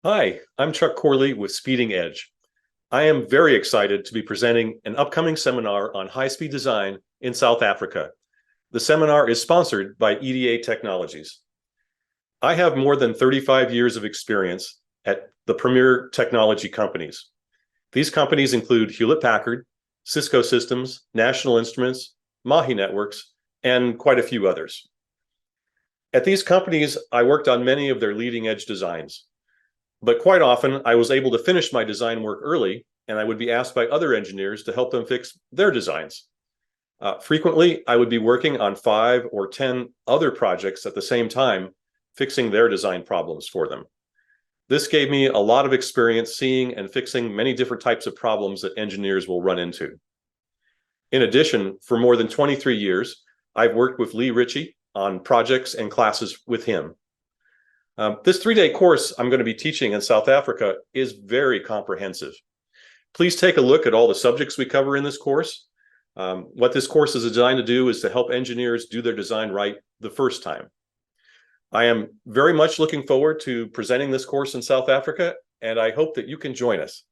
Hi, I'm Chuck Corley with Speeding Edge. I am very excited to be presenting an upcoming seminar on high-speed design in South Africa. The seminar is sponsored by EDA Technologies. I have more than 35 years of experience at the premier technology companies. These companies include Hewlett-Packard, Cisco Systems, National Instruments, Mahi Networks, and quite a few others. At these companies, I worked on many of their leading-edge designs. But quite often, I was able to finish my design work early, and I would be asked by other engineers to help them fix their designs. Frequently, I would be working on 5 or 10 other projects at the same time, fixing their design problems for them. This gave me a lot of experience seeing and fixing many different types of problems that engineers will run into. In addition, for more than 23 years, I've worked with Lee Ritchie on projects and classes with him. This 3-day course I'm going to be teaching in South Africa is very comprehensive. Please take a look at all the subjects we cover in this course. What this course is designed to do is to help engineers do their design right the first time. I am very much looking forward to presenting this course in South Africa, and I hope that you can join us.